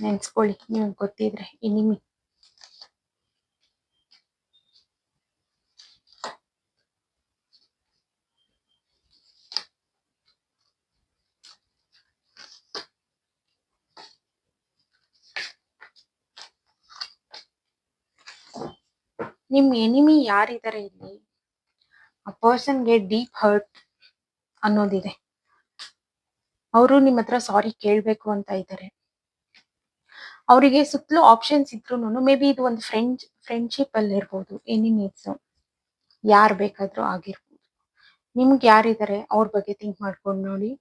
ನೆನ್ಸ್ಕೊಳ್ಳಿ ನಿಮ್ಗೆ ಗೊತ್ತಿದ್ರೆ ಎನಿಮಿ. ನಿಮ್ ಎನಿಮಿ ಯಾರಿದ್ದಾರೆ ಇಲ್ಲಿ, ಆ ಪರ್ಸನ್ಗೆ ಡೀಪ್ ಹರ್ಟ್ ಅನ್ನೋದಿದೆ. ಅವರು ನಿಮ್ಮ ಹತ್ರ ಸಾರಿ ಕೇಳ್ಬೇಕು ಅಂತ ಇದ್ದಾರೆ. ಅವರಿಗೆ ಸುತ್ತಲೂ ಆಪ್ಷನ್ಸ್ ಇದ್ರು ಮೇ ಬಿ ಇದು ಒಂದು ಫ್ರೆಂಡ್ಶಿಪ್ ಅಲ್ಲಿ ಇರ್ಬೋದು. ಎನಿಮೀಸ್ ಯಾರು ಬೇಕಾದ್ರೂ ಆಗಿರ್ಬೋದು. ನಿಮ್ಗೆ ಯಾರಿದ್ದಾರೆ ಅವ್ರ ಬಗ್ಗೆ ಥಿಂಕ್ ಮಾಡ್ಕೊಂಡು ನೋಡಿ.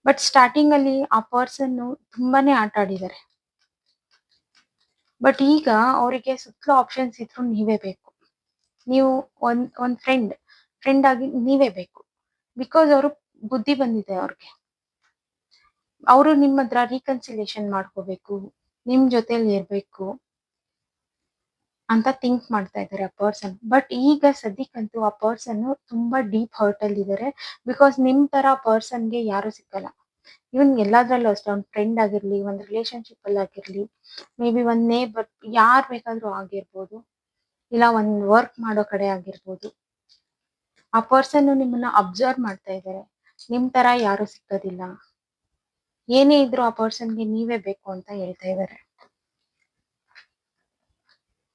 ಬಟ್ ಸ್ಟಾರ್ಟಿಂಗ್ ಅಲ್ಲಿ ಆ ಪರ್ಸನ್ ತುಂಬಾನೇ ಆಟ ಆಡಿದ್ದಾರೆ. ಬಟ್ ಈಗ ಅವರಿಗೆ ಸುತ್ತಲೂ ಆಪ್ಷನ್ಸ್ ಇದ್ರು ನೀವೇ ಬೇಕು. ನೀವು ಒಂದ್ ಫ್ರೆಂಡ್ ಆಗಿ ನೀವೇ ಬೇಕು. ಬಿಕಾಸ್ ಅವರು ಬುದ್ಧಿ ಬಂದಿದೆ ಅವ್ರಿಗೆ. ಅವರು ನಿಮ್ಮ ಹತ್ರ ರೀಕನ್ಸಿಲೇಷನ್ ಮಾಡ್ಕೋಬೇಕು, ನಿಮ್ ಜೊತೆಲಿ ಇರ್ಬೇಕು ಅಂತ ಥಿಂಕ್ ಮಾಡ್ತಾ ಇದ್ದಾರೆ ಆ ಪರ್ಸನ್. ಬಟ್ ಈಗ ಸದ್ಯಕ್ಕಂತೂ ಆ ಪರ್ಸನ್ ತುಂಬಾ ಡೀಪ್ ಹರ್ಟ್ ಅಲ್ಲಿ ಇದ್ದಾರೆ. ಬಿಕಾಸ್ ನಿಮ್ ತರ ಪರ್ಸನ್ಗೆ ಯಾರು ಸಿಕ್ಕಲ್ಲ. ಇವನ್ ಎಲ್ಲಾದ್ರಲ್ಲೂ ಅಷ್ಟೇ, ಒಂದ್ ಫ್ರೆಂಡ್ ಆಗಿರ್ಲಿ, ಒಂದ್ ರಿಲೇಶನ್ಶಿಪ್ ಅಲ್ಲಿ ಆಗಿರ್ಲಿ, ಮೇ ಬಿ ಒಂದ್ ನೇಬರ್, ಯಾರ್ ಬೇಕಾದ್ರೂ ಆಗಿರ್ಬೋದು, ಇಲ್ಲ ಒಂದ್ ವರ್ಕ್ ಮಾಡೋ ಕಡೆ ಆಗಿರ್ಬೋದು. ಆ ಪರ್ಸನ್ ನಿಮ್ಮನ್ನ ಅಬ್ಸರ್ವ್ ಮಾಡ್ತಾ ಇದ್ದಾರೆ. ನಿಮ್ ತರ ಯಾರು ಸಿಕ್ಕೋದಿಲ್ಲ, ಏನೇ ಇದ್ರು ಆ ಪರ್ಸನ್ಗೆ ನೀವೇ ಬೇಕು ಅಂತ ಹೇಳ್ತಾ ಇದ್ದಾರೆ.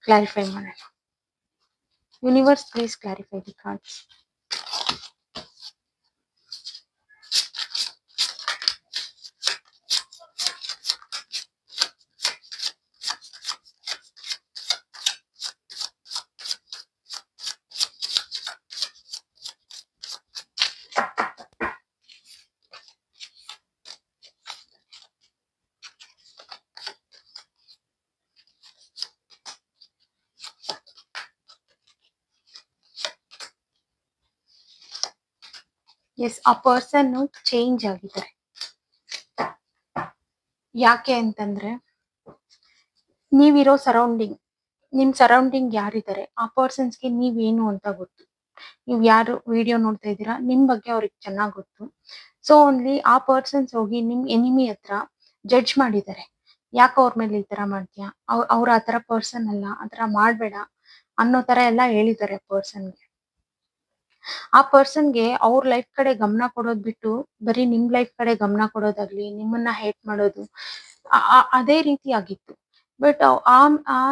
ಕ್ಲಾರಿಫೈ ಮಾಡೋಣ. Universe please clarify the cards. Yes, ಆ ಪರ್ಸನ್ ಚೇಂಜ್ ಆಗಿದ್ದಾರೆ. ಯಾಕೆ ಅಂತಂದ್ರೆ ನೀವಿರೋ ಸರೌಂಡಿಂಗ್, ನಿಮ್ ಸರೌಂಡಿಂಗ್ ಯಾರಿದ್ದಾರೆ ಆ ಪರ್ಸನ್ಸ್ಗೆ ನೀವೇನು ಅಂತ ಗೊತ್ತು. ನೀವ್ ಯಾರು ವಿಡಿಯೋ ನೋಡ್ತಾ ಇದ್ದೀರಾ, ನಿಮ್ ಬಗ್ಗೆ ಅವ್ರಿಗೆ ಚೆನ್ನಾಗ್ ಗೊತ್ತು. ಸೊ ಓನ್ಲಿ ಆ ಪರ್ಸನ್ಸ್ ಹೋಗಿ ನಿಮ್ ಎನಿಮಿ ಹತ್ರ ಜಡ್ಜ್ ಮಾಡಿದ್ದಾರೆ. ಯಾಕೆ ಅವ್ರ ಮೇಲೆ ಈ ತರ ಮಾಡ್ತೀಯಾ, ಅವ್ರ ಆ ತರ ಪರ್ಸನ್ ಅಲ್ಲ, ಆ ತರ ಮಾಡ್ಬೇಡ ಅನ್ನೋ ತರ ಎಲ್ಲ ಹೇಳಿದ್ದಾರೆ ಪರ್ಸನ್ಗೆ. ಆ ಪರ್ಸನ್ಗೆ ಅವ್ರ ಲೈಫ್ ಕಡೆ ಗಮನ ಕೊಡೋದ್ ಬಿಟ್ಟು ಬರೀ ನಿಮ್ ಲೈಫ್ ಕಡೆ ಗಮನ ಕೊಡೋದಾಗ್ಲಿ, ನಿಮ್ಮನ್ನ ಹೇಟ್ ಮಾಡೋದು, ಅದೇ ರೀತಿ ಆಗಿತ್ತು. ಬಟ್ ಆ